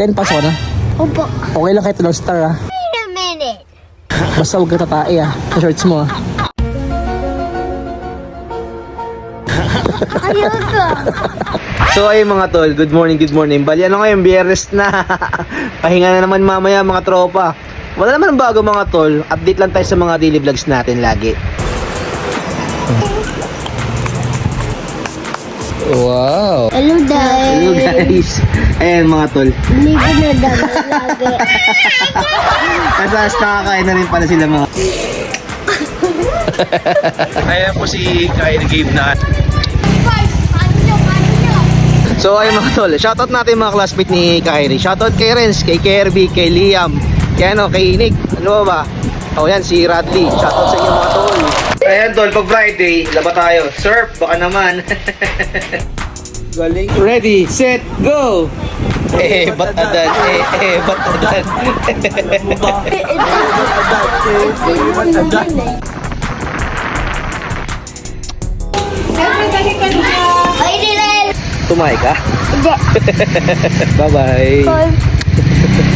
10 pasok na. Opo. Okay lang kahit dalawang star ah. Wait a minute. Basta huwag ka tatae ah. Sa shorts mo ah. Ayoko. So ayun mga tol, good morning, good morning. Bali ano ngayon, biyernes na. Pahinga na naman mamaya mga tropa. Wala naman bago mga tol. Update lang tayo sa mga daily vlogs natin lagi. Wow. Hello, Dad. Hello guys. Ayan mga tol. Hindi ko na dami lagi. Kasas nakakain na rin pala sila mga. Ayan po si Kyrie Gabe na. So ayun mga tol, shoutout natin mga classmate ni Kyrie. Shoutout kay Renz, kay KRB, kay Liam, kay ano, kay Nick. Ano ba? Oh yan, si Radley. Shoutout sa inyo mga tol. Ayan tol, pag Friday, laba tayo. Surf, baka naman. Galing. Ready, set, go! Batadan, batadan. Ay, Dylan. Tumahay ka? Hindi. Bye-bye. Bye.